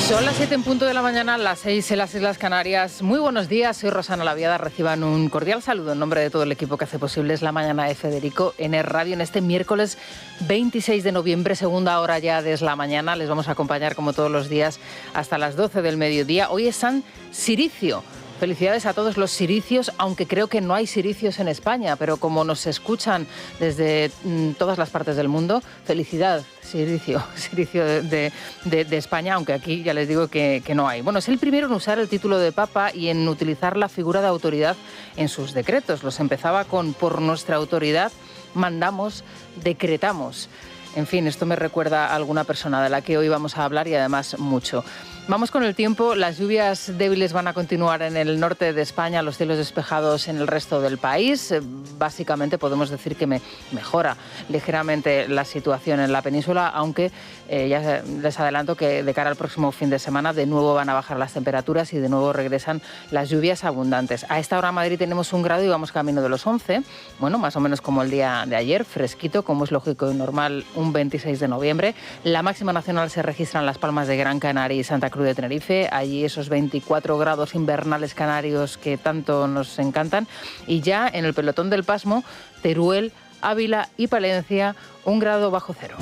Son las 7 en punto de la mañana, las 6 en las Islas Canarias. Muy buenos días, soy Rosana Laviada. Reciban un cordial saludo en nombre de todo el equipo que hace posible Es la Mañana de Federico en Es Radio en este miércoles 26 de noviembre, segunda hora ya de Es la Mañana. Les vamos a acompañar como todos los días hasta las 12 del mediodía. Hoy es San Ciricio. Felicidades a todos los siricios, aunque creo que no hay siricios en España, pero como nos escuchan desde todas las partes del mundo, felicidad, siricio de España, aunque aquí ya les digo que no hay. Bueno, es el primero en usar el título de Papa y en utilizar la figura de autoridad en sus decretos. Los empezaba con por nuestra autoridad mandamos, decretamos. En fin, esto me recuerda a alguna persona de la que hoy vamos a hablar y además mucho. Vamos con el tiempo. Las lluvias débiles van a continuar en el norte de España, los cielos despejados en el resto del país. Básicamente podemos decir que mejora ligeramente la situación en la península, aunque ya les adelanto que de cara al próximo fin de semana de nuevo van a bajar las temperaturas y de nuevo regresan las lluvias abundantes. A esta hora en Madrid tenemos 1 grado y vamos camino de los 11. Bueno, más o menos como el día de ayer, fresquito, como es lógico y normal, un 26 de noviembre. La máxima nacional se registra en Las Palmas de Gran Canaria y Santa Cruz de Tenerife, allí esos 24 grados invernales canarios que tanto nos encantan, y ya en el pelotón del pasmo, Teruel, Ávila y Palencia, 1 grado bajo cero.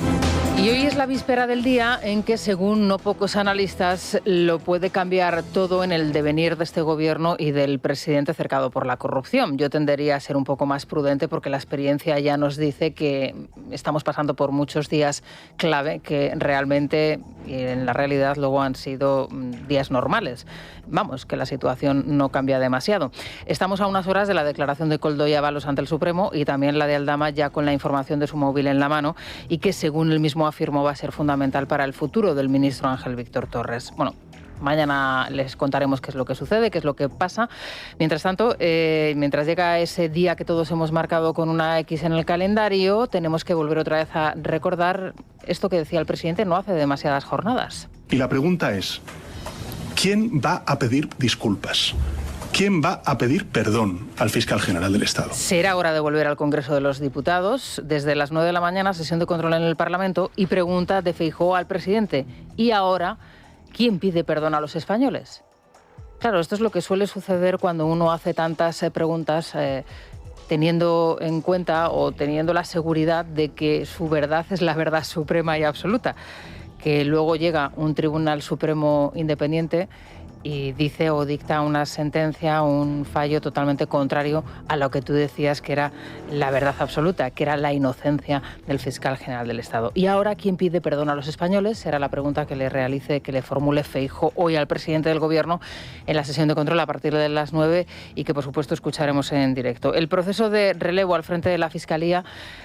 Y hoy es la víspera del día en que, según no pocos analistas, lo puede cambiar todo en el devenir de este gobierno y del presidente cercado por la corrupción. Yo tendería a ser un poco más prudente porque la experiencia ya nos dice que estamos pasando por muchos días clave que realmente, y en la realidad, luego han sido días normales. Vamos, que la situación no cambia demasiado. Estamos a unas horas de la declaración de Koldo y Ábalos ante el Supremo y también la de Aldama ya con la información de su móvil en la mano y que, según él mismo afirmó, va a ser fundamental para el futuro del ministro Ángel Víctor Torres. Bueno, mañana les contaremos qué es lo que sucede, qué es lo que pasa. Mientras tanto, mientras llega ese día que todos hemos marcado con una X en el calendario, tenemos que volver otra vez a recordar esto que decía el presidente no hace demasiadas jornadas. Y la pregunta es, ¿quién va a pedir disculpas? ¿Quién va a pedir perdón al fiscal general del Estado? Será hora de volver al Congreso de los Diputados. Desde las 9 de la mañana, sesión de control en el Parlamento y pregunta de Feijóo al presidente. Y ahora, ¿quién pide perdón a los españoles? Claro, esto es lo que suele suceder cuando uno hace tantas preguntas teniendo en cuenta o teniendo la seguridad de que su verdad es la verdad suprema y absoluta. Que luego llega un Tribunal Supremo independiente y dice o dicta una sentencia, un fallo totalmente contrario a lo que tú decías que era la verdad absoluta, que era la inocencia del fiscal general del Estado. Y ahora, ¿quién pide perdón a los españoles? Será la pregunta que le formule Feijóo hoy al presidente del Gobierno en la sesión de control a partir de las 9 y que, por supuesto, escucharemos en directo. El proceso de relevo al frente de la Fiscalía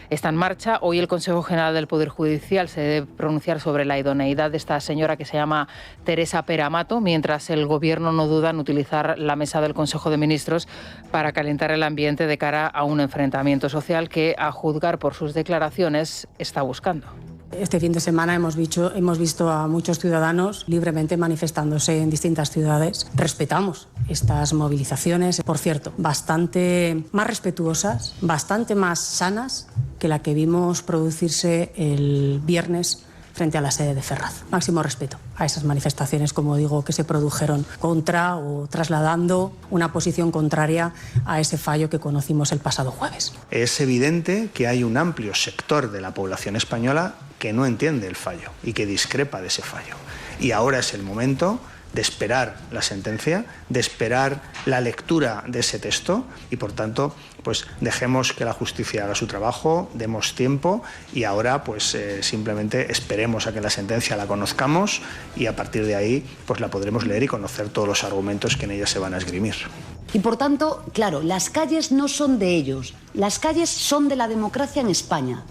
está en marcha. Hoy el Consejo General del Poder Judicial se debe pronunciar sobre la idoneidad de esta señora que se llama Teresa Peramato, mientras el Gobierno no duda en utilizar la mesa del Consejo de Ministros para calentar el ambiente de cara a un enfrentamiento social que, a juzgar por sus declaraciones, está buscando. Este fin de semana hemos visto a muchos ciudadanos libremente manifestándose en distintas ciudades. Respetamos estas movilizaciones, por cierto, bastante más respetuosas, bastante más sanas que la que vimos producirse el viernes frente a la sede de Ferraz. Máximo respeto a esas manifestaciones, como digo, que se produjeron contra o trasladando una posición contraria a ese fallo que conocimos el pasado jueves. Es evidente que hay un amplio sector de la población española que no entiende el fallo y que discrepa de ese fallo. Y ahora es el momento de esperar la sentencia, de esperar la lectura de ese texto y, por tanto, pues dejemos que la justicia haga su trabajo, demos tiempo y ahora pues simplemente esperemos a que la sentencia la conozcamos y a partir de ahí pues la podremos leer y conocer todos los argumentos que en ella se van a esgrimir. Y por tanto, claro, las calles no son de ellos, las calles son de la democracia en España.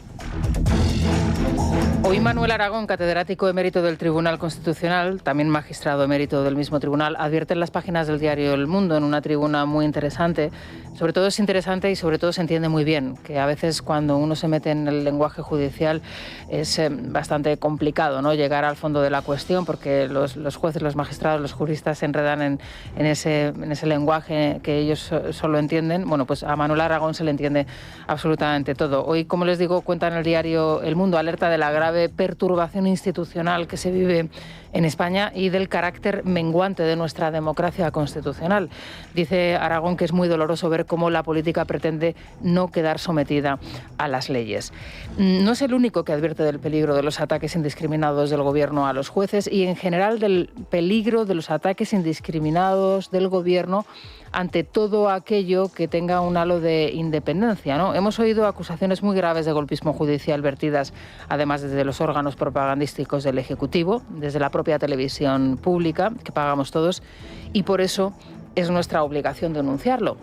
Hoy Manuel Aragón, catedrático emérito del Tribunal Constitucional, también magistrado emérito del mismo tribunal, advierte en las páginas del diario El Mundo, en una tribuna muy interesante. Sobre todo es interesante y sobre todo se entiende muy bien, que a veces cuando uno se mete en el lenguaje judicial es bastante complicado, ¿no?, llegar al fondo de la cuestión, porque los jueces, los magistrados, los juristas se enredan en ese lenguaje que ellos solo entienden. Bueno, pues a Manuel Aragón se le entiende absolutamente todo. Hoy, como les digo, cuenta en el diario El Mundo, alerta de la grave grave perturbación institucional que se vive en España y del carácter menguante de nuestra democracia constitucional. Dice Aragón que es muy doloroso ver cómo la política pretende no quedar sometida a las leyes. No es el único que advierte del peligro de los ataques indiscriminados del Gobierno a los jueces y en general del peligro de los ataques indiscriminados del Gobierno ante todo aquello que tenga un halo de independencia, ¿no? Hemos oído acusaciones muy graves de golpismo judicial vertidas, además desde los órganos propagandísticos del Ejecutivo, desde la propia televisión pública, que pagamos todos, y por eso es nuestra obligación denunciarlo.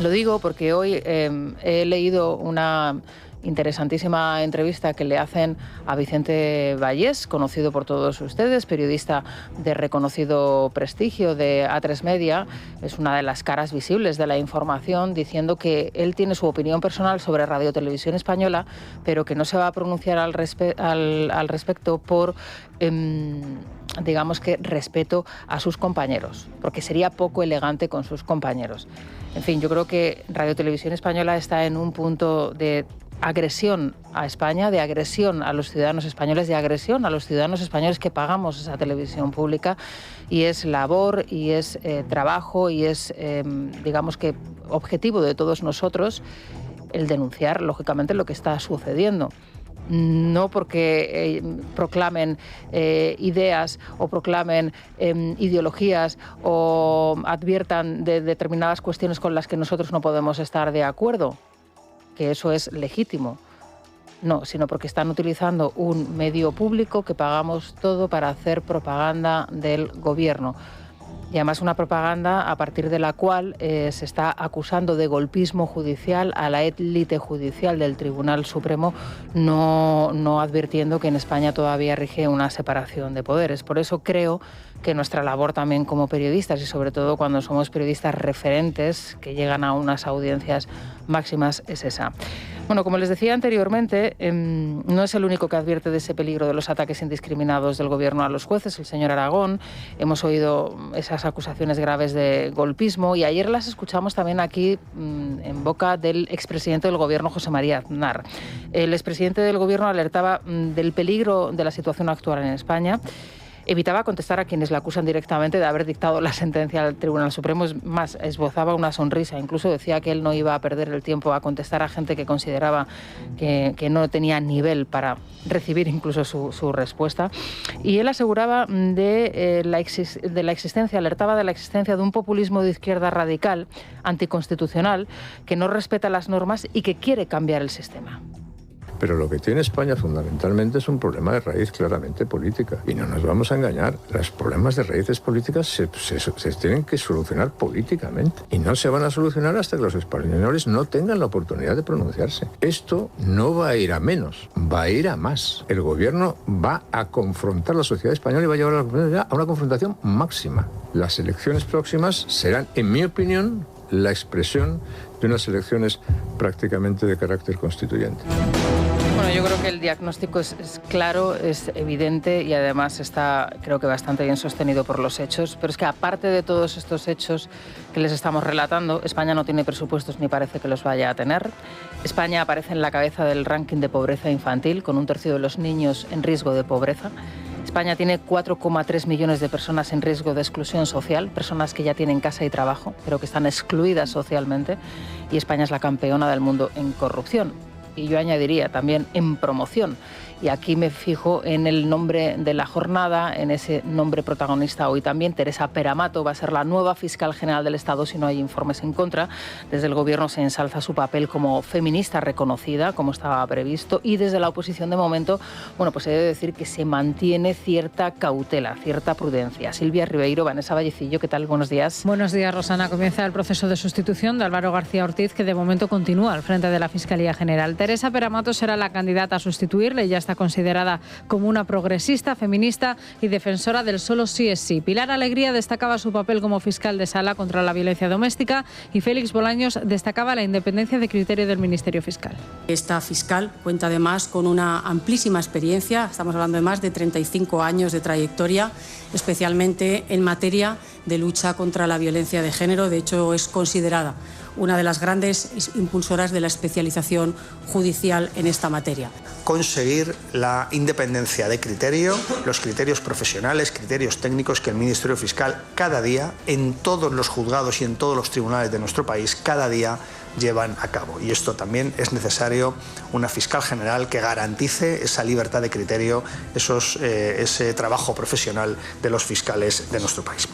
Lo digo porque hoy he leído una interesantísima entrevista que le hacen a Vicente Vallés, conocido por todos ustedes, periodista de reconocido prestigio de A3 Media, es una de las caras visibles de la información, diciendo que él tiene su opinión personal sobre Radio Televisión Española, pero que no se va a pronunciar al respecto por, digamos que, respeto a sus compañeros, porque sería poco elegante con sus compañeros. En fin, yo creo que Radio Televisión Española está en un punto de agresión a España, de agresión a los ciudadanos españoles, de agresión a los ciudadanos españoles que pagamos esa televisión pública, y es labor y es trabajo y es, digamos que, objetivo de todos nosotros el denunciar, lógicamente, lo que está sucediendo. No porque proclamen ideas o proclamen ideologías o adviertan de determinadas cuestiones con las que nosotros no podemos estar de acuerdo, que eso es legítimo. No, sino porque están utilizando un medio público que pagamos todo para hacer propaganda del Gobierno. Y además una propaganda a partir de la cual se está acusando de golpismo judicial a la élite judicial del Tribunal Supremo, no advirtiendo que en España todavía rige una separación de poderes. Por eso creo que nuestra labor también como periodistas, y sobre todo cuando somos periodistas referentes que llegan a unas audiencias máximas, es esa. Bueno, como les decía anteriormente, no es el único que advierte de ese peligro de los ataques indiscriminados del Gobierno a los jueces, el señor Aragón. Hemos oído esas acusaciones graves de golpismo y ayer las escuchamos también aquí en boca del expresidente del Gobierno, José María Aznar. El expresidente del Gobierno alertaba del peligro de la situación actual en España. Evitaba contestar a quienes la acusan directamente de haber dictado la sentencia al Tribunal Supremo. Es más, esbozaba una sonrisa. Incluso decía que él no iba a perder el tiempo a contestar a gente que consideraba que no tenía nivel para recibir incluso su respuesta. Y él aseguraba de la existencia, alertaba de la existencia de un populismo de izquierda radical, anticonstitucional, que no respeta las normas y que quiere cambiar el sistema. Pero lo que tiene España fundamentalmente es un problema de raíz claramente política. Y no nos vamos a engañar, los problemas de raíces políticas se tienen que solucionar políticamente. Y no se van a solucionar hasta que los españoles no tengan la oportunidad de pronunciarse. Esto no va a ir a menos, va a ir a más. El Gobierno va a confrontar a la sociedad española y va a llevar a una confrontación máxima. Las elecciones próximas serán, en mi opinión, la expresión de unas elecciones prácticamente de carácter constituyente. Bueno, yo creo que el diagnóstico es claro, es evidente y además está, creo que, bastante bien sostenido por los hechos. Pero es que aparte de todos estos hechos que les estamos relatando, España no tiene presupuestos ni parece que los vaya a tener. España aparece en la cabeza del ranking de pobreza infantil, con 1/3 de los niños en riesgo de pobreza. España tiene 4,3 millones de personas en riesgo de exclusión social, personas que ya tienen casa y trabajo, pero que están excluidas socialmente. Y España es la campeona del mundo en corrupción. Y yo añadiría también en promoción. Y aquí me fijo en el nombre de la jornada, en ese nombre protagonista hoy también. Teresa Peramato va a ser la nueva fiscal general del Estado si no hay informes en contra. Desde el Gobierno se ensalza su papel como feminista reconocida, como estaba previsto, y desde la oposición de momento, bueno, pues he de decir que se mantiene cierta cautela, cierta prudencia. Silvia Ribeiro, Vanessa Vallecillo, ¿qué tal? Buenos días. Buenos días, Rosana. Comienza el proceso de sustitución de Álvaro García Ortiz, que de momento continúa al frente de la Fiscalía General. Teresa Peramato será la candidata a sustituirle, ya está considerada como una progresista, feminista y defensora del solo sí es sí. Pilar Alegría destacaba su papel como fiscal de sala contra la violencia doméstica y Félix Bolaños destacaba la independencia de criterio del Ministerio Fiscal. Esta fiscal cuenta además con una amplísima experiencia, estamos hablando de más de 35 años de trayectoria, especialmente en materia de lucha contra la violencia de género. De hecho, es considerada una de las grandes impulsoras de la especialización judicial en esta materia. Conseguir la independencia de criterio, los criterios profesionales, criterios técnicos que el Ministerio Fiscal cada día, en todos los juzgados y en todos los tribunales de nuestro país, cada día llevan a cabo. Y esto también es necesario una fiscal general que garantice esa libertad de criterio, ese trabajo profesional de los fiscales de nuestro país.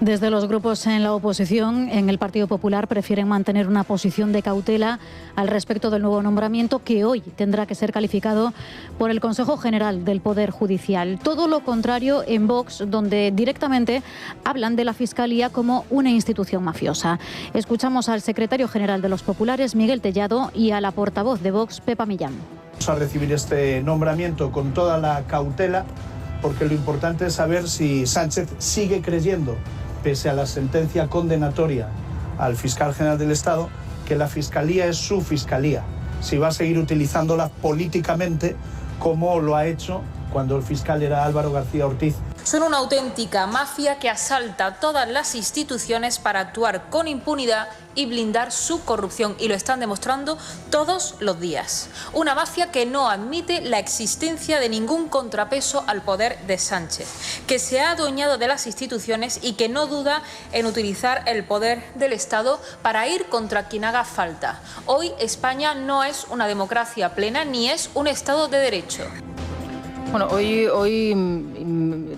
Desde los grupos en la oposición, en el Partido Popular, prefieren mantener una posición de cautela al respecto del nuevo nombramiento que hoy tendrá que ser calificado por el Consejo General del Poder Judicial. Todo lo contrario en Vox, donde directamente hablan de la Fiscalía como una institución mafiosa. Escuchamos al secretario general de los populares, Miguel Tellado, y a la portavoz de Vox, Pepa Millán. Vamos a recibir este nombramiento con toda la cautela, porque lo importante es saber si Sánchez sigue creyendo, pese a la sentencia condenatoria al fiscal general del Estado, que la Fiscalía es su Fiscalía, si va a seguir utilizándola políticamente como lo ha hecho cuando el fiscal era Álvaro García Ortiz. Son una auténtica mafia que asalta todas las instituciones para actuar con impunidad y blindar su corrupción, y lo están demostrando todos los días. Una mafia que no admite la existencia de ningún contrapeso al poder de Sánchez, que se ha adueñado de las instituciones y que no duda en utilizar el poder del Estado para ir contra quien haga falta. Hoy España no es una democracia plena ni es un Estado de Derecho. Bueno, hoy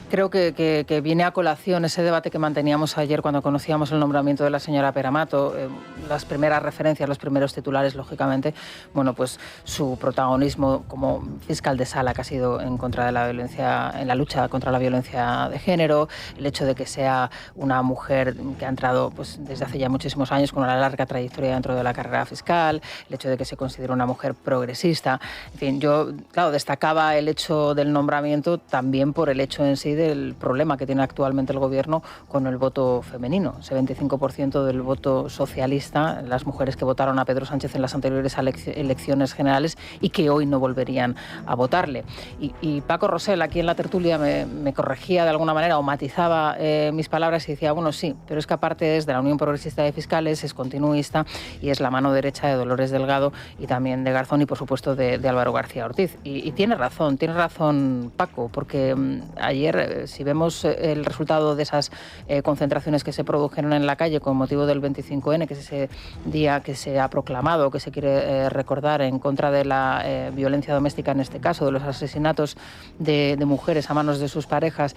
creo que viene a colación ese debate que manteníamos ayer cuando conocíamos el nombramiento de la señora Pere Mato. Las primeras referencias, los primeros titulares, lógicamente, bueno, pues su protagonismo como fiscal de sala, que ha sido en contra de la violencia, en la lucha contra la violencia de género, el hecho de que sea una mujer que ha entrado pues desde hace ya muchísimos años con una larga trayectoria dentro de la carrera fiscal, el hecho de que se considera una mujer progresista. En fin, yo, claro, destacaba el hecho del nombramiento también por el hecho en sí del problema que tiene actualmente el Gobierno con el voto femenino. Ese 25% del voto socialista, las mujeres que votaron a Pedro Sánchez en las anteriores elecciones generales y que hoy no volverían a votarle. Y Paco Rosell, aquí en la tertulia, me corregía de alguna manera o matizaba mis palabras y decía, bueno, sí, pero es que aparte es de la Unión Progresista de Fiscales, es continuista y es la mano derecha de Dolores Delgado y también de Garzón y, por supuesto, de Álvaro García Ortiz. Y tiene razón Paco, porque ayer, si vemos el resultado de esas concentraciones que se produjeron en la calle con motivo del 25N, que es ese día que se ha proclamado, que se quiere recordar en contra de la violencia doméstica, en este caso, de los asesinatos de mujeres a manos de sus parejas,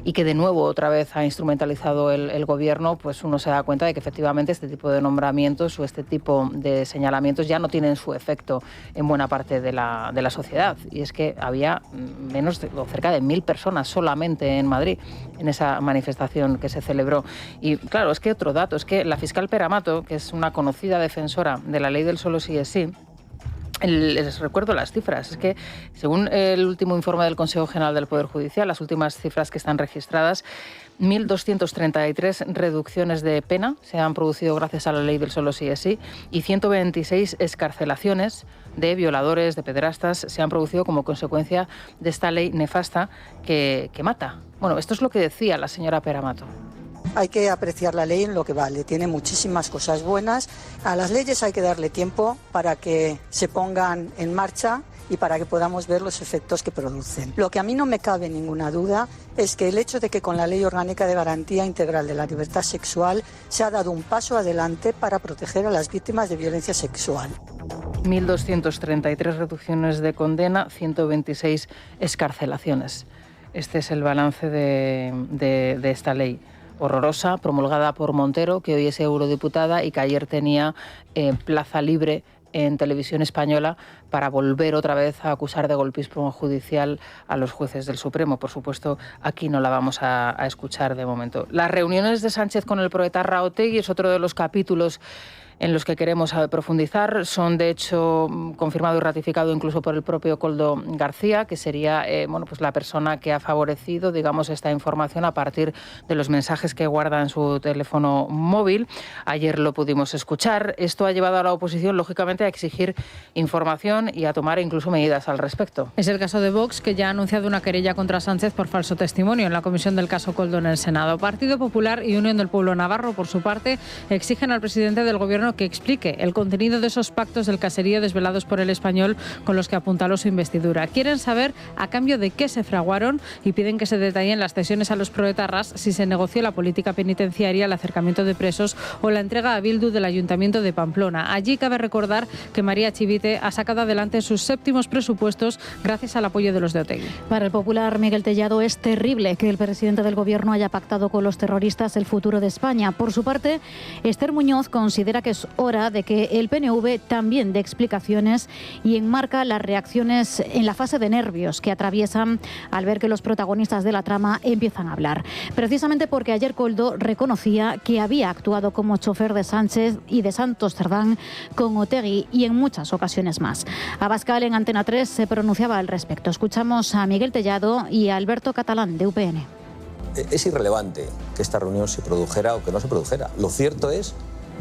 y que de nuevo otra vez ha instrumentalizado el Gobierno, pues uno se da cuenta de que efectivamente este tipo de nombramientos o este tipo de señalamientos ya no tienen su efecto en buena parte de la sociedad. Y es que había cerca de 1.000 personas solamente en Madrid en esa manifestación que se celebró. Y claro, es que otro dato, es que la fiscal Pere Mato, que es una conocida defensora de la ley del solo sí es sí, les recuerdo las cifras. Es que, según el último informe del Consejo General del Poder Judicial, las últimas cifras que están registradas, 1.233 reducciones de pena se han producido gracias a la ley del solo sí es sí y 126 excarcelaciones de violadores, de pederastas, se han producido como consecuencia de esta ley nefasta que mata. Bueno, esto es lo que decía la señora Pere Mato. Hay que apreciar la ley en lo que vale, tiene muchísimas cosas buenas. A las leyes hay que darle tiempo para que se pongan en marcha y para que podamos ver los efectos que producen. Lo que a mí no me cabe ninguna duda es que el hecho de que con la Ley Orgánica de Garantía Integral de la Libertad Sexual se ha dado un paso adelante para proteger a las víctimas de violencia sexual. 1.233 reducciones de condena, 126 excarcelaciones. Este es el balance de esta ley horrorosa, promulgada por Montero, que hoy es eurodiputada y que ayer tenía plaza libre en Televisión Española para volver otra vez a acusar de golpismo judicial a los jueces del Supremo. Por supuesto, aquí no la vamos a escuchar de momento. Las reuniones de Sánchez con el proetarra Otegi es otro de los capítulos en los que queremos profundizar. Son, de hecho, confirmado y ratificado incluso por el propio Koldo García, que sería pues la persona que ha favorecido, digamos, esta información a partir de los mensajes que guarda en su teléfono móvil. Ayer lo pudimos escuchar. Esto ha llevado a la oposición, lógicamente, a exigir información y a tomar incluso medidas al respecto. Es el caso de Vox, que ya ha anunciado una querella contra Sánchez por falso testimonio en la comisión del caso Koldo en el Senado. Partido Popular y Unión del Pueblo Navarro, por su parte, exigen al presidente del Gobierno gobierno que explique el contenido de esos pactos del caserío desvelados por El Español con los que apuntaló su investidura. Quieren saber a cambio de qué se fraguaron y piden que se detallen las cesiones a los proetarras, si se negoció la política penitenciaria, el acercamiento de presos o la entrega a Bildu del Ayuntamiento de Pamplona. Allí cabe recordar que María Chivite ha sacado adelante sus séptimos presupuestos gracias al apoyo de los de Otegi. Para el popular Miguel Tellado es terrible que el presidente del Gobierno haya pactado con los terroristas el futuro de España. Por su parte, Esther Muñoz considera que es hora de que el PNV también dé explicaciones y enmarca las reacciones en la fase de nervios que atraviesan al ver que los protagonistas de la trama empiezan a hablar. Precisamente porque ayer Koldo reconocía que había actuado como chofer de Sánchez y de Santos Cerdán con Otegi y en muchas ocasiones más. Abascal en Antena 3 se pronunciaba al respecto. Escuchamos a Miguel Tellado y a Alberto Catalán de UPN. Es irrelevante que esta reunión se produjera o que no se produjera. Lo cierto es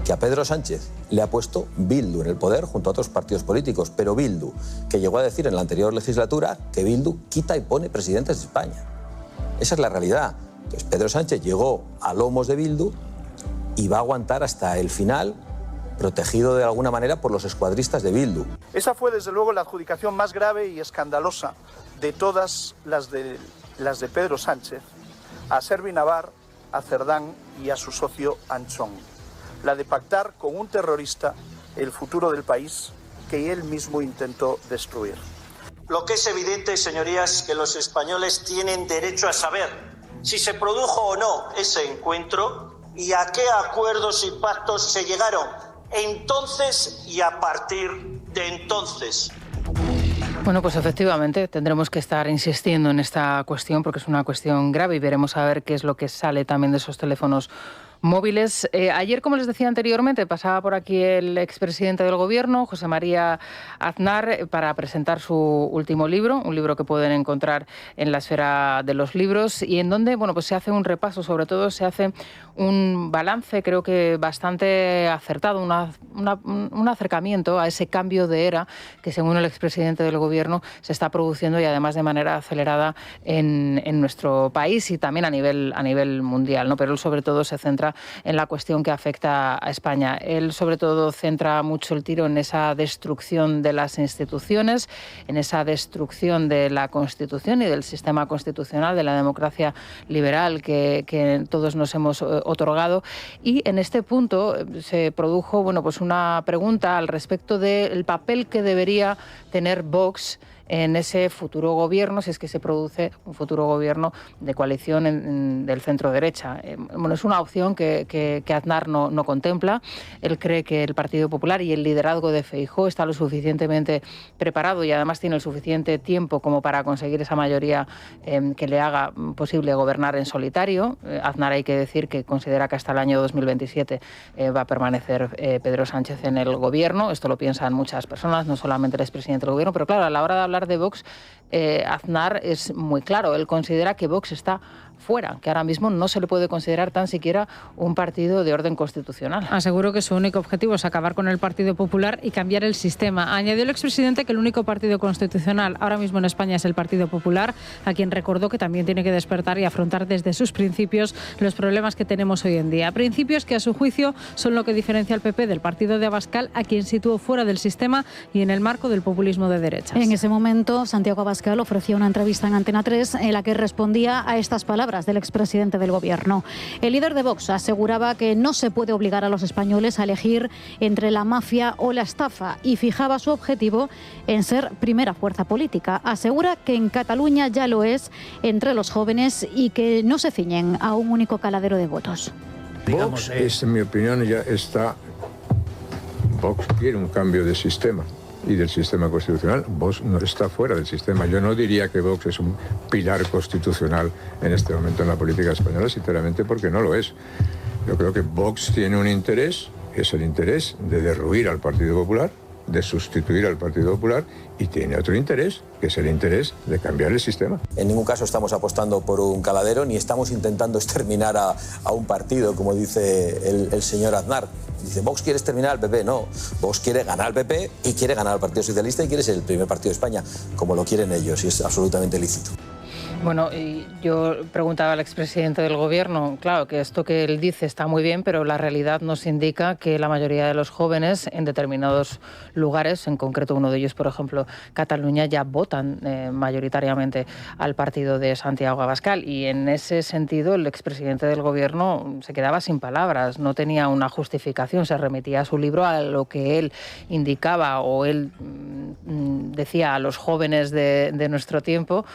que a Pedro Sánchez le ha puesto Bildu en el poder junto a otros partidos políticos, pero Bildu, que llegó a decir en la anterior legislatura que Bildu quita y pone presidentes de España. Esa es la realidad. Entonces, Pedro Sánchez llegó a lomos de Bildu y va a aguantar hasta el final, protegido de alguna manera por los escuadristas de Bildu. Esa fue desde luego la adjudicación más grave y escandalosa de todas las de Pedro Sánchez a Servi Navar, a Cerdán y a su socio Anchón. La de pactar con un terrorista el futuro del país que él mismo intentó destruir. Lo que es evidente, señorías, que los españoles tienen derecho a saber si se produjo o no ese encuentro y a qué acuerdos y pactos se llegaron entonces y a partir de entonces. Bueno, pues efectivamente tendremos que estar insistiendo en esta cuestión porque es una cuestión grave y veremos a ver qué es lo que sale también de esos teléfonos móviles. Ayer, como les decía anteriormente, pasaba por aquí el expresidente del Gobierno, José María Aznar, para presentar su último libro, un libro que pueden encontrar en la esfera de los libros y en donde, bueno, pues se hace un repaso, sobre todo se hace un balance, creo que bastante acertado, un acercamiento a ese cambio de era que, según el expresidente del Gobierno, se está produciendo y además de manera acelerada en nuestro país y también a nivel mundial, ¿no? Pero él sobre todo se centra en la cuestión que afecta a España. Él sobre todo centra mucho el tiro en esa destrucción de las instituciones, en esa destrucción de la Constitución y del sistema constitucional, de la democracia liberal que todos nos hemos otorgado. Y en este punto se produjo, bueno, pues una pregunta al respecto del papel que debería tener Vox en ese futuro gobierno, si es que se produce un futuro gobierno de coalición del centro-derecha. Bueno, es una opción que Aznar no contempla. Él cree que el Partido Popular y el liderazgo de Feijóo está lo suficientemente preparado y además tiene el suficiente tiempo como para conseguir esa mayoría que le haga posible gobernar en solitario. Aznar, hay que decir que considera que hasta el año 2027 va a permanecer Pedro Sánchez en el gobierno. Esto lo piensan muchas personas, no solamente el expresidente del gobierno, pero claro, a la hora de hablar de Vox, Aznar es muy claro. Él considera que Vox está fuera, que ahora mismo no se le puede considerar tan siquiera un partido de orden constitucional. Aseguro que su único objetivo es acabar con el Partido Popular y cambiar el sistema. Añadió el expresidente que el único partido constitucional ahora mismo en España es el Partido Popular, a quien recordó que también tiene que despertar y afrontar desde sus principios los problemas que tenemos hoy en día. Principios que, a su juicio, son lo que diferencia al PP del partido de Abascal, a quien situó fuera del sistema y en el marco del populismo de derechas. En ese momento, Santiago Abascal ofrecía una entrevista en Antena 3 en la que respondía a estas palabras del expresidente del Gobierno. El líder de Vox aseguraba que no se puede obligar a los españoles a elegir entre la mafia o la estafa y fijaba su objetivo en ser primera fuerza política. Asegura que en Cataluña ya lo es entre los jóvenes y que no se ciñen a un único caladero de votos. Vox, en mi opinión, ya está... Vox quiere un cambio de sistema y del sistema constitucional. Vox no está fuera del sistema. Yo no diría que Vox es un pilar constitucional en este momento en la política española, sinceramente, porque no lo es. Yo creo que Vox tiene un interés, es el interés de derruir al Partido Popular, de sustituir al Partido Popular, y tiene otro interés, que es el interés de cambiar el sistema. En ningún caso estamos apostando por un caladero, ni estamos intentando exterminar a un partido, como dice el señor Aznar. Dice, Vox quiere exterminar al PP. No, Vox quiere ganar al PP y quiere ganar al Partido Socialista y quiere ser el primer partido de España, como lo quieren ellos, y es absolutamente lícito. Bueno, y yo preguntaba al expresidente del Gobierno, claro, que esto que él dice está muy bien, pero la realidad nos indica que la mayoría de los jóvenes en determinados lugares, en concreto uno de ellos, por ejemplo, Cataluña, ya votan mayoritariamente al partido de Santiago Abascal. Y en ese sentido el expresidente del Gobierno se quedaba sin palabras, no tenía una justificación, se remitía a su libro, a lo que él indicaba o él decía a los jóvenes de nuestro tiempo,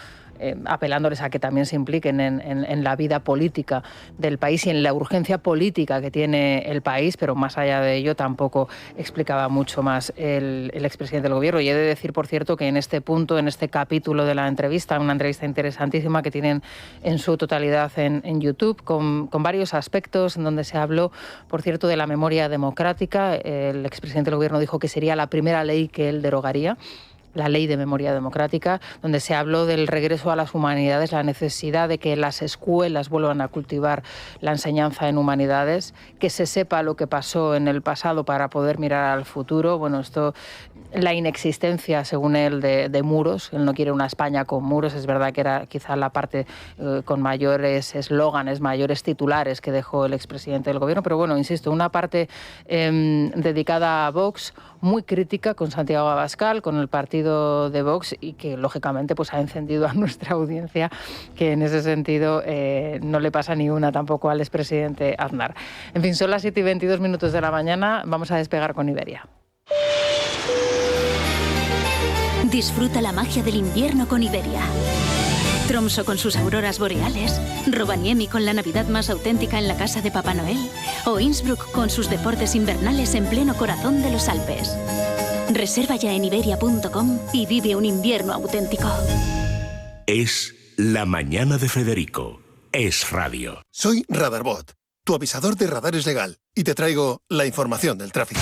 apelándoles a que también se impliquen en la vida política del país y en la urgencia política que tiene el país, pero más allá de ello tampoco explicaba mucho más el expresidente del Gobierno. Y he de decir, por cierto, que en este punto, en este capítulo de la entrevista, una entrevista interesantísima que tienen en su totalidad en YouTube, con varios aspectos, en donde se habló, por cierto, de la memoria democrática. El expresidente del Gobierno dijo que sería la primera ley que él derogaría, la Ley de Memoria Democrática, donde se habló del regreso a las humanidades, la necesidad de que las escuelas vuelvan a cultivar la enseñanza en humanidades, que se sepa lo que pasó en el pasado para poder mirar al futuro. Bueno, esto, la inexistencia, según él, de muros. Él no quiere una España con muros. Es verdad que era quizá la parte con mayores eslóganes, mayores titulares que dejó el expresidente del Gobierno, pero bueno, insisto, una parte dedicada a Vox, muy crítica con Santiago Abascal, con el partido de Vox, y que lógicamente pues ha encendido a nuestra audiencia, que en ese sentido no le pasa ni una tampoco al expresidente Aznar. En fin, son las 7:22 de la mañana, vamos a despegar con Iberia. Disfruta la magia del invierno con Iberia. Tromsø con sus auroras boreales, Rovaniemi con la Navidad más auténtica en la casa de Papá Noel, o Innsbruck con sus deportes invernales en pleno corazón de los Alpes. Reserva ya en iberia.com y vive un invierno auténtico. Es la mañana de Federico. Es radio. Soy Radarbot, tu avisador de radares legal, y te traigo la información del tráfico.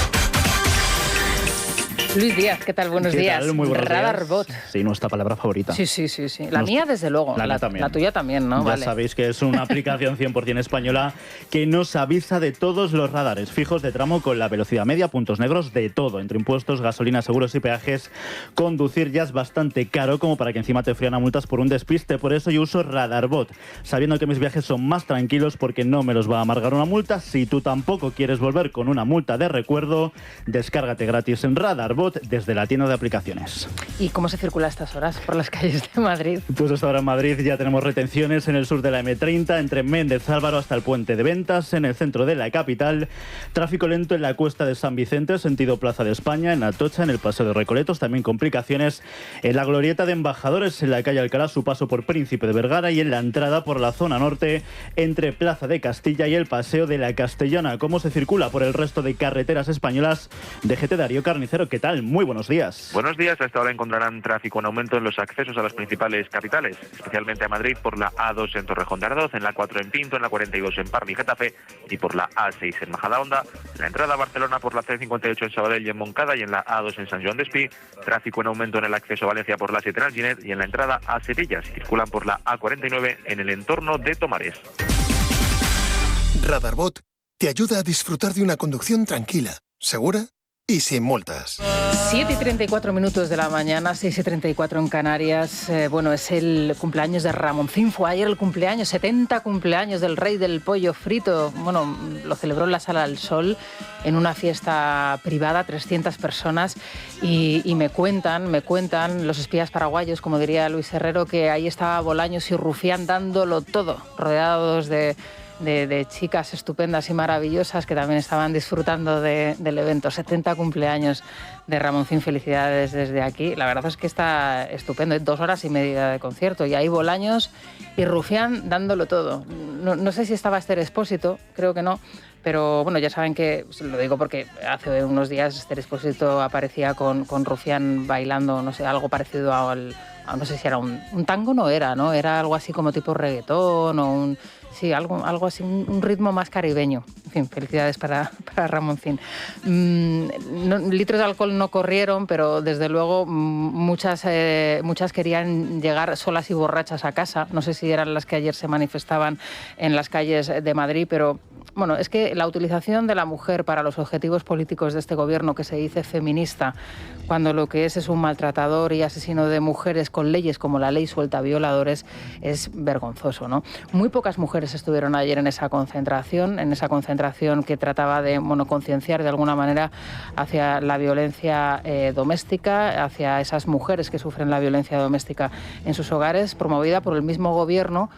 Luis Díaz, ¿qué tal? Buenos días. Muy buenos Radarbot. días. Sí, nuestra palabra favorita. Sí. La mía, desde luego. La tuya también, ¿no? Ya sabéis que es una aplicación 100% española que nos avisa de todos los radares fijos de tramo con la velocidad media, puntos negros, de todo. Entre impuestos, gasolina, seguros y peajes, conducir ya es bastante caro como para que encima te frían a multas por un despiste. Por eso yo uso Radarbot, sabiendo que mis viajes son más tranquilos porque no me los va a amargar una multa. Si tú tampoco quieres volver con una multa de recuerdo, descárgate gratis en Radarbot desde la tienda de aplicaciones. ¿Y cómo se circula a estas horas por las calles de Madrid? Pues hasta ahora en Madrid ya tenemos retenciones en el sur de la M30, entre Méndez Álvaro hasta el Puente de Ventas, en el centro de la capital. Tráfico lento en la Cuesta de San Vicente, sentido Plaza de España, en Atocha, en el Paseo de Recoletos. También complicaciones en la Glorieta de Embajadores, en la calle Alcalá, su paso por Príncipe de Vergara, y en la entrada por la zona norte, entre Plaza de Castilla y el Paseo de la Castellana. ¿Cómo se circula por el resto de carreteras españolas? DGT Darío Carnicero, ¿qué tal? Muy buenos días. Buenos días. A esta hora encontrarán tráfico en aumento en los accesos a las principales capitales, especialmente a Madrid por la A2 en Torrejón de Ardoz, en la 4 en Pinto, en la 42 en Parla y Getafe y por la A6 en Majadahonda. En la entrada a Barcelona por la C58 en Sabadell y en Montcada y en la A2 en San Joan d'Espí. Tráfico en aumento en el acceso a Valencia por la 7 en Alginet y en la entrada a Sevilla. Circulan por la A49 en el entorno de Tomares. Radarbot te ayuda a disfrutar de una conducción tranquila, segura y sin multas. 7:34 de la mañana, 6:34 en Canarias. Bueno, es el cumpleaños de Ramoncín. Fue ayer el cumpleaños, 70 cumpleaños del rey del pollo frito. Bueno, lo celebró en la Sala del Sol, en una fiesta privada, 300 personas. Y me cuentan los espías paraguayos, como diría Luis Herrero, que ahí estaba Bolaños y Rufián dándolo todo, rodeados de chicas estupendas y maravillosas que también estaban disfrutando del evento. 70 cumpleaños de Ramoncín, felicidades desde aquí. La verdad es que está estupendo, 2 horas y media de concierto y ahí Bolaños y Rufián dándolo todo. No sé si estaba Esther Expósito, creo que no, pero bueno, ya saben que, lo digo porque hace unos días Esther Expósito aparecía con Rufián bailando, no sé, algo parecido no sé si era un tango, no era, ¿no? Era algo así como tipo reggaetón o sí, algo así, un ritmo más caribeño. En fin, felicidades para Ramoncín. Litros de alcohol no corrieron, pero desde luego muchas querían llegar solas y borrachas a casa. No sé si eran las que ayer se manifestaban en las calles de Madrid, pero bueno, es que la utilización de la mujer para los objetivos políticos de este gobierno que se dice feminista, cuando lo que es un maltratador y asesino de mujeres con leyes como la ley suelta violadores, es vergonzoso, ¿no? Muy pocas mujeres estuvieron ayer en esa concentración que trataba de concienciar de alguna manera hacia la violencia doméstica, hacia esas mujeres que sufren la violencia doméstica en sus hogares, promovida por el mismo gobierno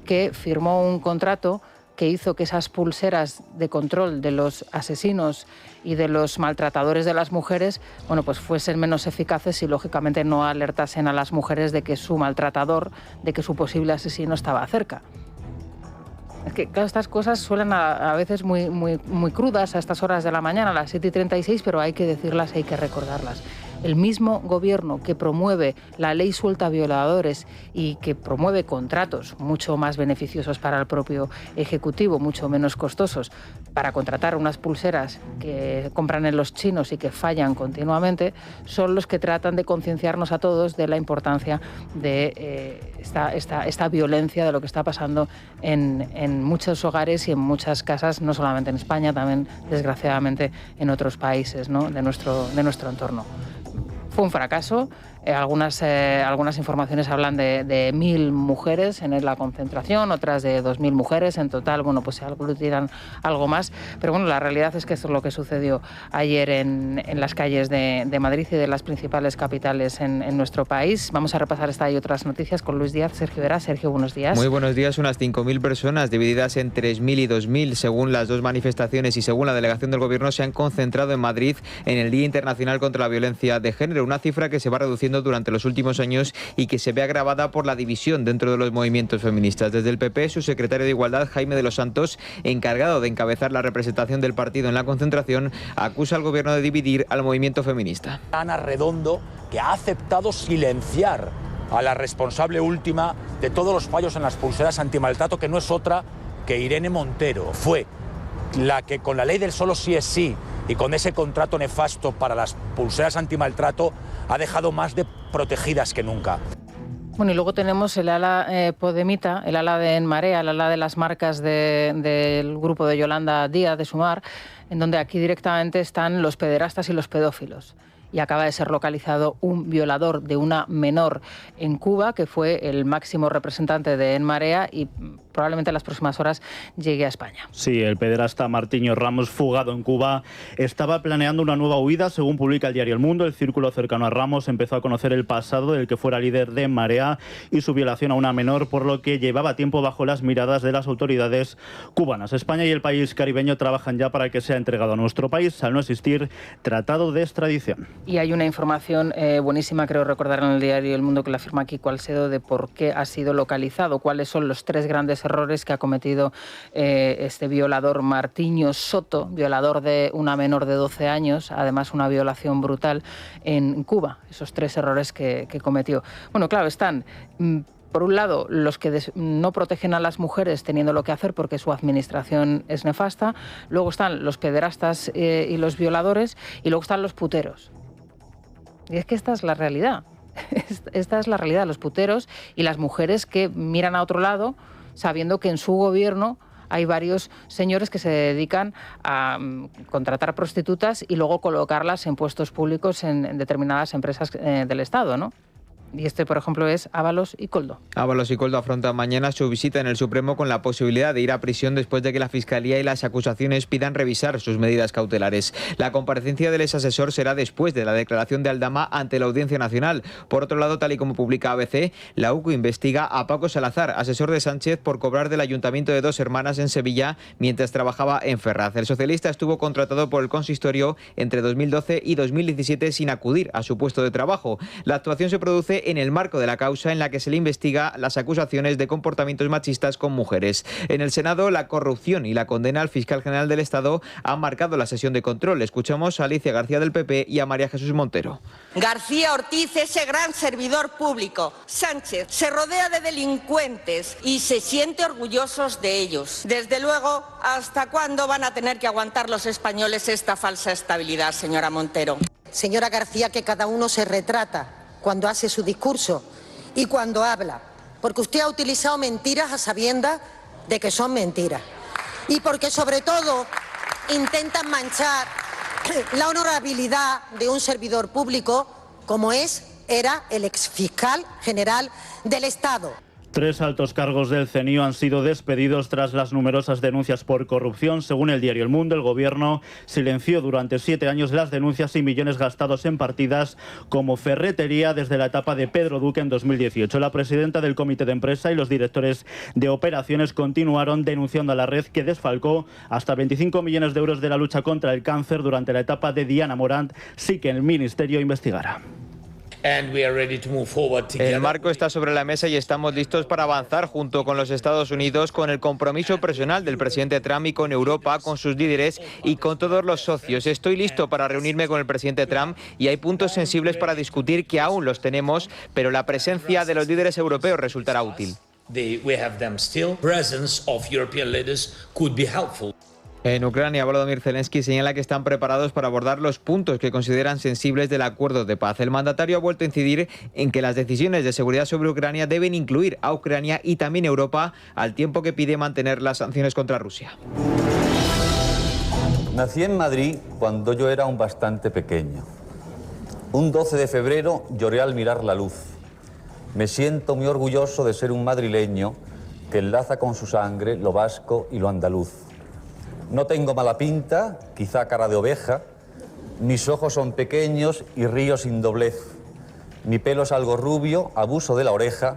que firmó un contrato que hizo que esas pulseras de control de los asesinos y de los maltratadores de las mujeres, pues fuesen menos eficaces y lógicamente no alertasen a las mujeres de que su maltratador, de que su posible asesino estaba cerca. Es que, claro, estas cosas suelen a veces muy crudas a estas horas de la mañana, a las 7:36, pero hay que decirlas, hay que recordarlas. El mismo gobierno que promueve la ley suelta violadores y que promueve contratos mucho más beneficiosos para el propio Ejecutivo, mucho menos costosos, para contratar unas pulseras que compran en los chinos y que fallan continuamente, son los que tratan de concienciarnos a todos de la importancia de esta violencia, de lo que está pasando en muchos hogares y en muchas casas, no solamente en España, también desgraciadamente en otros países, ¿no?, de nuestro entorno. Fue un fracaso. Algunas informaciones hablan de 1.000 mujeres en la concentración, otras de 2.000 mujeres. En total, se aglutinan algo más. Pero la realidad es que esto es lo que sucedió ayer en las calles de Madrid y de las principales capitales en nuestro país. Vamos a repasar esta y otras noticias con Luis Díaz. Sergio Vera. Sergio, buenos días. Muy buenos días. Unas 5.000 personas, divididas en 3.000 y 2.000, según las dos manifestaciones y según la delegación del Gobierno, se han concentrado en Madrid en el Día Internacional contra la Violencia de Género. Una cifra que se va reduciendo durante los últimos años y que se ve agravada por la división dentro de los movimientos feministas. Desde el PP, su secretario de Igualdad, Jaime de los Santos, encargado de encabezar la representación del partido en la concentración, acusa al Gobierno de dividir al movimiento feminista. Ana Redondo, que ha aceptado silenciar a la responsable última de todos los fallos en las pulseras antimaltrato, que no es otra que Irene Montero. Fue la que, con la ley del solo sí es sí y con ese contrato nefasto para las pulseras antimaltrato, ha dejado más de protegidas que nunca. Y luego tenemos el ala podemita, el ala de En Marea, el ala de las marcas del grupo de Yolanda Díaz de Sumar, en donde aquí directamente están los pederastas y los pedófilos. Y acaba de ser localizado un violador de una menor en Cuba, que fue el máximo representante de En Marea, y probablemente en las próximas horas llegue a España. Sí, el pederasta Martiño Ramos, fugado en Cuba, estaba planeando una nueva huida. Según publica el diario El Mundo, el círculo cercano a Ramos empezó a conocer el pasado del que fuera líder de En Marea y su violación a una menor, por lo que llevaba tiempo bajo las miradas de las autoridades cubanas. España y el país caribeño trabajan ya para que sea entregado a nuestro país, al no existir tratado de extradición. Y hay una información buenísima, creo recordar, en el diario El Mundo, que la firma Kiko Alcedo, de por qué ha sido localizado, cuáles son los 3 grandes errores que ha cometido este violador Martiño Soto, violador de una menor de 12 años, además una violación brutal en Cuba, esos 3 errores que cometió. Claro, están... Por un lado, los que no protegen a las mujeres teniendo lo que hacer porque su administración es nefasta. Luego están los pederastas y los violadores. Y luego están los puteros. Y es que esta es la realidad. Esta es la realidad. Los puteros y las mujeres que miran a otro lado sabiendo que en su gobierno hay varios señores que se dedican a contratar prostitutas y luego colocarlas en puestos públicos en determinadas empresas del Estado, ¿no? Y este, por ejemplo, es Ábalos y Koldo. Ábalos y Koldo afrontan mañana su visita en el Supremo con la posibilidad de ir a prisión después de que la Fiscalía y las acusaciones pidan revisar sus medidas cautelares. La comparecencia del exasesor será después de la declaración de Aldama ante la Audiencia Nacional. Por otro lado, tal y como publica ABC, la UCO investiga a Paco Salazar, asesor de Sánchez, por cobrar del Ayuntamiento de Dos Hermanas en Sevilla mientras trabajaba en Ferraz. El socialista estuvo contratado por el consistorio entre 2012 y 2017 sin acudir a su puesto de trabajo. La actuación se produce en el marco de la causa en la que se le investiga las acusaciones de comportamientos machistas con mujeres. En el Senado, la corrupción y la condena al fiscal general del Estado han marcado la sesión de control. Escuchamos a Alicia García del PP y a María Jesús Montero. García Ortiz, ese gran servidor público. Sánchez se rodea de delincuentes y se siente orgullosos de ellos. Desde luego, ¿hasta cuándo van a tener que aguantar los españoles esta falsa estabilidad, señora Montero? Señora García, que cada uno se retrata cuando hace su discurso y cuando habla, porque usted ha utilizado mentiras a sabiendas de que son mentiras. y porque sobre todo intentan manchar la honorabilidad de un servidor público como era el exfiscal general del Estado. 3 altos cargos del CNI han sido despedidos tras las numerosas denuncias por corrupción. Según el diario El Mundo, el Gobierno silenció durante 7 años las denuncias y millones gastados en partidas como ferretería desde la etapa de Pedro Duque en 2018. La presidenta del Comité de Empresa y los directores de operaciones continuaron denunciando a la red que desfalcó hasta 25 millones de euros de la lucha contra el cáncer durante la etapa de Diana Morant, sin que el Ministerio investigara. El marco está sobre la mesa y estamos listos para avanzar junto con los Estados Unidos con el compromiso personal del presidente Trump y con Europa, con sus líderes y con todos los socios. Estoy listo para reunirme con el presidente Trump y hay puntos sensibles para discutir que aún los tenemos, pero la presencia de los líderes europeos resultará útil. En Ucrania, Volodymyr Zelensky señala que están preparados para abordar los puntos que consideran sensibles del acuerdo de paz. El mandatario ha vuelto a incidir en que las decisiones de seguridad sobre Ucrania deben incluir a Ucrania y también Europa, al tiempo que pide mantener las sanciones contra Rusia. Nací en Madrid cuando yo era un bastante pequeño. Un 12 de febrero lloré al mirar la luz. Me siento muy orgulloso de ser un madrileño que enlaza con su sangre lo vasco y lo andaluz. No tengo mala pinta, quizá cara de oveja. Mis ojos son pequeños y río sin doblez. Mi pelo es algo rubio, abuso de la oreja.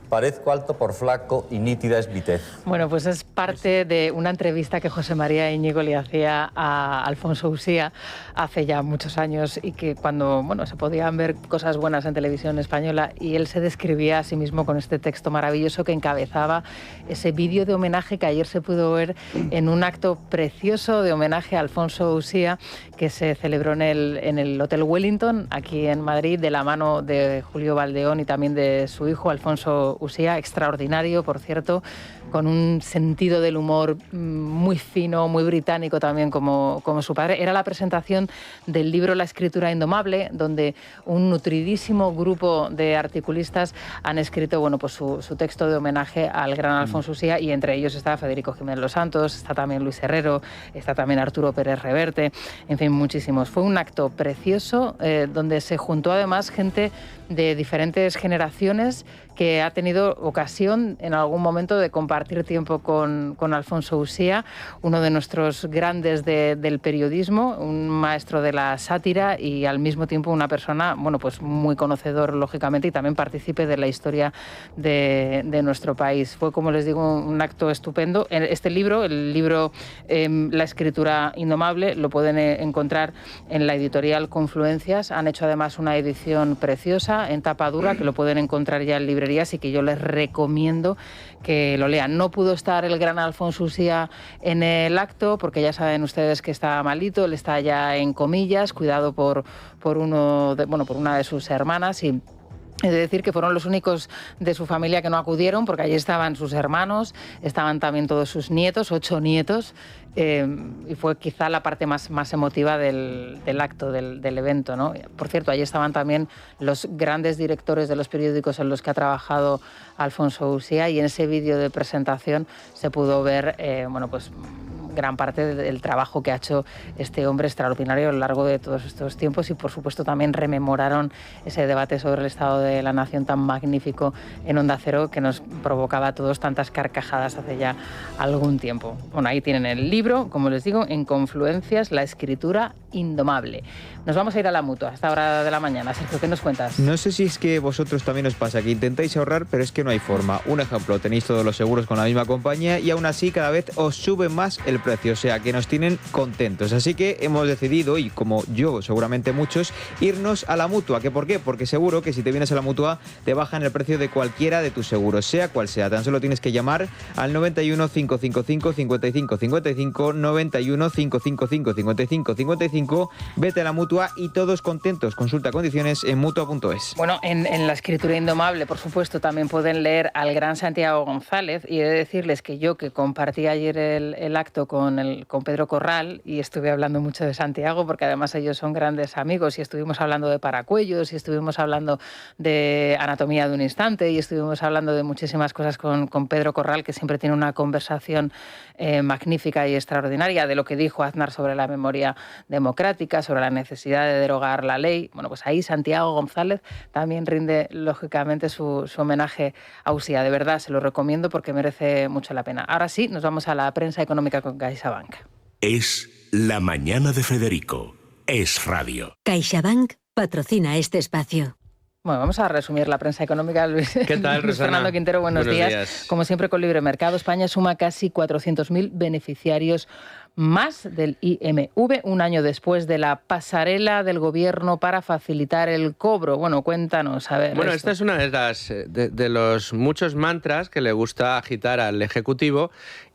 Parezco alto por flaco y nítida es vitez. Bueno, pues es parte de una entrevista que José María Íñigo le hacía a Alfonso Usía hace ya muchos años y que cuando se podían ver cosas buenas en televisión española y él se describía a sí mismo con este texto maravilloso que encabezaba ese vídeo de homenaje que ayer se pudo ver en un acto precioso de homenaje a Alfonso Usía que se celebró en el Hotel Wellington aquí en Madrid de la mano de Julio Valdeón y también de su hijo Alfonso Usía, extraordinario, por cierto, con un sentido del humor muy fino, muy británico también como su padre. Era la presentación del libro La escritura indomable, donde un nutridísimo grupo de articulistas han escrito pues su texto de homenaje al gran Alfonso Usía y entre ellos está Federico Jiménez Los Santos, está también Luis Herrero, está también Arturo Pérez Reverte, en fin, muchísimos. Fue un acto precioso donde se juntó además gente de diferentes generaciones que ha tenido ocasión en algún momento de compartir tiempo con Alfonso Usía, uno de nuestros grandes del periodismo, un maestro de la sátira y al mismo tiempo una persona pues muy conocedor, lógicamente, y también partícipe de la historia de nuestro país. Fue, como les digo, un acto estupendo. Este libro, el libro La escritura indomable, lo pueden encontrar en la editorial Confluencias. Han hecho además una edición preciosa en tapa dura que lo pueden encontrar ya en librerías y que yo les recomiendo que lo lean. No pudo estar el gran Alfonso Usía en el acto porque ya saben ustedes que está malito, él está ya en comillas, cuidado por una de sus hermanas y he de decir que fueron los únicos de su familia que no acudieron porque allí estaban sus hermanos, estaban también todos sus nietos, 8 nietos, y fue quizá la parte más emotiva del acto, del evento, ¿no? Por cierto, allí estaban también los grandes directores de los periódicos en los que ha trabajado Alfonso Usía y en ese vídeo de presentación se pudo ver gran parte del trabajo que ha hecho este hombre extraordinario a lo largo de todos estos tiempos y por supuesto también rememoraron ese debate sobre el estado de la nación tan magnífico en Onda Cero que nos provocaba a todos tantas carcajadas hace ya algún tiempo. Bueno, ahí tienen el libro, como les digo, en Confluencias, La escritura indomable. Nos vamos a ir a la Mutua a esta hora de la mañana. Sergio, ¿qué nos cuentas? No sé si es que vosotros también os pasa, que intentáis ahorrar, pero es que no hay forma. Un ejemplo, tenéis todos los seguros con la misma compañía y aún así cada vez os sube más el precio, o sea que nos tienen contentos. Así que hemos decidido, y como yo, seguramente muchos, irnos a la Mutua. ¿Qué por qué? Porque seguro que si te vienes a la Mutua te bajan el precio de cualquiera de tus seguros, sea cual sea. Tan solo tienes que llamar al 91 555 55 55, 91 555 55 55, vete a la Mutua y todos contentos. Consulta condiciones en Mutua.es. Bueno, en La escritura indomable, por supuesto, también pueden leer al gran Santiago González y he de decirles que yo, que compartí ayer el acto con Pedro Corral y estuve hablando mucho de Santiago, porque además ellos son grandes amigos, y estuvimos hablando de paracuellos, y estuvimos hablando de anatomía de un instante, y estuvimos hablando de muchísimas cosas con Pedro Corral, que siempre tiene una conversación magnífica y extraordinaria, de lo que dijo Aznar sobre la memoria democrática, sobre la necesidad de derogar la ley. Bueno, pues ahí Santiago González también rinde, lógicamente, su homenaje a Usía. De verdad, se lo recomiendo porque merece mucho la pena. Ahora sí, nos vamos a la prensa económica con CaixaBank. Es la mañana de Federico. Es radio. CaixaBank patrocina este espacio. Bueno, vamos a resumir la prensa económica. ¿Qué tal, Luis Rosana? Fernando Quintero, buenos días. Como siempre, con Libre Mercado, España suma casi 400.000 beneficiarios más del IMV, un año después de la pasarela del Gobierno para facilitar el cobro. Bueno, cuéntanos, a ver. Bueno, esta es una de los muchos mantras que le gusta agitar al Ejecutivo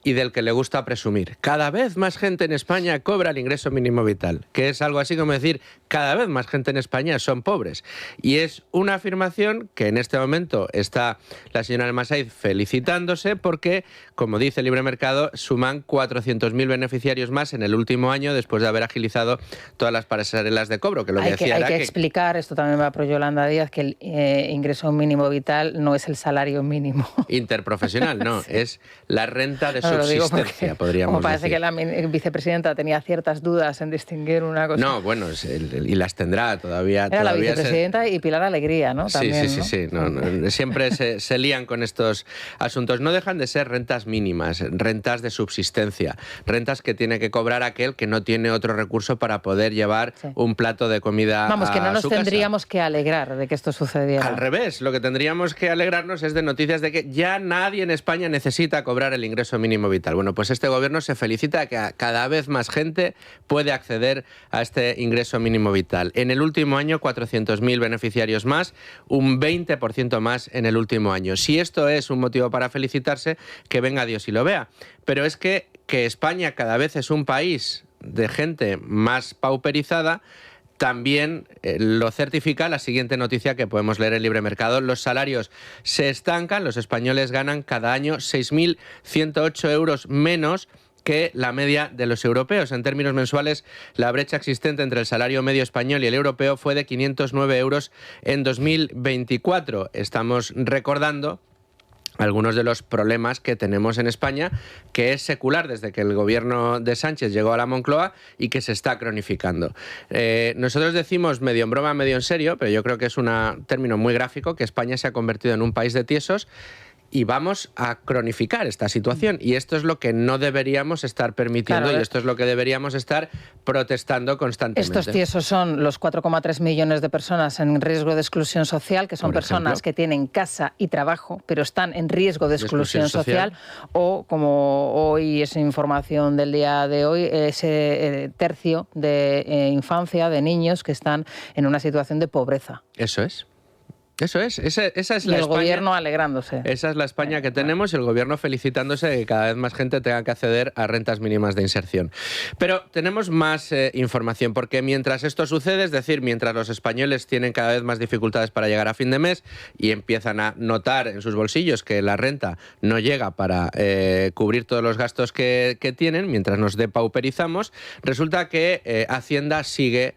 y del que le gusta presumir. Cada vez más gente en España cobra el ingreso mínimo vital, que es algo así como decir, cada vez más gente en España son pobres. Y es una afirmación que en este momento está la señora Almasaiz felicitándose porque, como dice Libre Mercado, suman 400.000 beneficiarios más en el último año después de haber agilizado todas las pasarelas de cobro, que lo que decía era que explicar, esto también va por Yolanda Díaz, que el ingreso mínimo vital no es el salario mínimo. Interprofesional, no, es la renta de subsistencia, podríamos como parece decir. Que la vicepresidenta tenía ciertas dudas en distinguir una cosa. No, bueno, y las tendrá todavía. Era la vicepresidenta y Pilar Alegría, ¿no? También, sí. No, siempre se lían con estos asuntos. No dejan de ser rentas mínimas, rentas de subsistencia, rentas que tiene que cobrar aquel que no tiene otro recurso para poder llevar un plato de comida a su casa. Vamos, que no nos tendríamos que alegrar de que esto sucediera. Al revés, lo que tendríamos que alegrarnos es de noticias de que ya nadie en España necesita cobrar el ingreso mínimo vital. Bueno, pues este gobierno se felicita que cada vez más gente puede acceder a este ingreso mínimo vital. En el último año, 400.000 beneficiarios más, un 20% más en el último año. Si esto es un motivo para felicitarse, que venga Dios y lo vea. Pero es que España cada vez es un país de gente más pauperizada. También lo certifica la siguiente noticia que podemos leer en Libre Mercado. Los salarios se estancan, los españoles ganan cada año 6.108 euros menos que la media de los europeos. En términos mensuales, la brecha existente entre el salario medio español y el europeo fue de 509 euros en 2024. Estamos recordando algunos de los problemas que tenemos en España, que es secular desde que el gobierno de Sánchez llegó a la Moncloa y que se está cronificando. Nosotros decimos medio en broma, medio en serio, pero yo creo que es un término muy gráfico, que España se ha convertido en un país de tiesos y vamos a cronificar esta situación. Y esto es lo que no deberíamos estar permitiendo, y esto es lo que deberíamos estar protestando constantemente. Estos tiesos son los 4,3 millones de personas en riesgo de exclusión social, que son personas que tienen casa y trabajo, pero están en riesgo de exclusión social, o, como hoy es información del día de hoy, ese tercio de infancia, de niños que están en una situación de pobreza. Eso es. Esa es la España. Y el gobierno alegrándose. Esa es la España que tenemos, y el gobierno felicitándose de que cada vez más gente tenga que acceder a rentas mínimas de inserción. Pero tenemos más información, porque mientras esto sucede, es decir, mientras los españoles tienen cada vez más dificultades para llegar a fin de mes y empiezan a notar en sus bolsillos que la renta no llega para cubrir todos los gastos que tienen, mientras nos depauperizamos, resulta que Hacienda sigue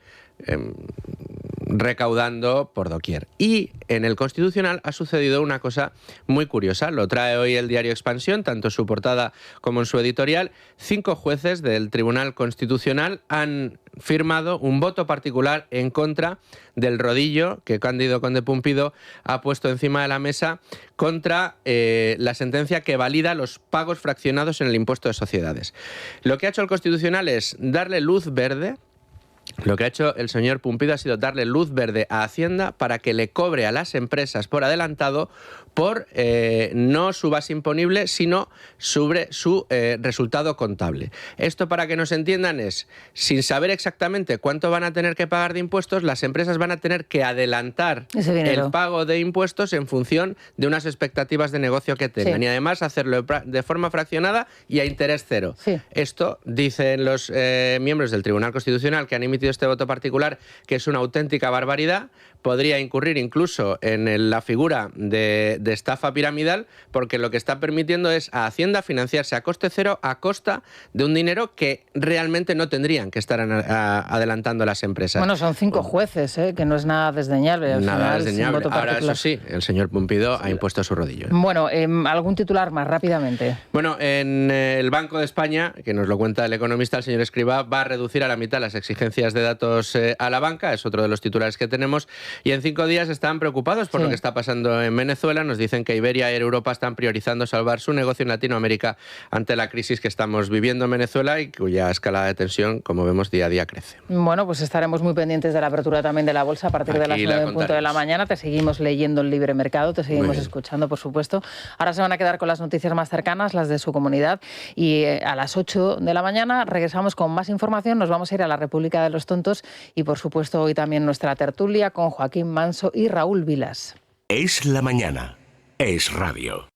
recaudando por doquier. Y en el Constitucional ha sucedido una cosa muy curiosa. Lo trae hoy el diario Expansión, tanto en su portada como en su editorial. 5 jueces del Tribunal Constitucional han firmado un voto particular en contra del rodillo que Cándido Conde Pumpido ha puesto encima de la mesa contra la sentencia que valida los pagos fraccionados en el impuesto de sociedades. Lo que ha hecho el Constitucional es darle luz verde. Lo que ha hecho el señor Pumpido ha sido darle luz verde a Hacienda para que le cobre a las empresas por adelantado por no su base imponible, sino sobre su resultado contable. Esto, para que nos entiendan, es, sin saber exactamente cuánto van a tener que pagar de impuestos, las empresas van a tener que adelantar el pago de impuestos en función de unas expectativas de negocio que tengan. Y además hacerlo de forma fraccionada y a interés cero. Esto, dicen los miembros del Tribunal Constitucional que han emitido este voto particular, que es una auténtica barbaridad, podría incurrir incluso en la figura de estafa piramidal, porque lo que está permitiendo es a Hacienda financiarse a coste cero a costa de un dinero que realmente no tendrían que estar adelantando las empresas. Bueno, son 5 jueces, que no es nada desdeñable. Al nada final, desdeñable. Ahora, eso sí, el señor Pompidou ha impuesto su rodillo. Bueno, algún titular más rápidamente. Bueno, en el Banco de España, que nos lo cuenta el economista, el señor Escrivá, va a reducir a la mitad las exigencias de datos a la banca, es otro de los titulares que tenemos, y en 5 días están preocupados por lo que está pasando en Venezuela. Nos dicen que Iberia y Europa están priorizando salvar su negocio en Latinoamérica ante la crisis que estamos viviendo en Venezuela y cuya escalada de tensión, como vemos, día a día crece. Bueno, pues estaremos muy pendientes de la apertura también de la bolsa a partir de las 9 en punto de la mañana. Te seguimos leyendo el Libre Mercado, te seguimos escuchando, por supuesto. Ahora se van a quedar con las noticias más cercanas, las de su comunidad, y a las 8 de la mañana regresamos con más información. Nos vamos a ir a la República de los Tontos y, por supuesto, hoy también nuestra tertulia con Joaquín Manso y Raúl Vilas. Es la mañana. Es radio.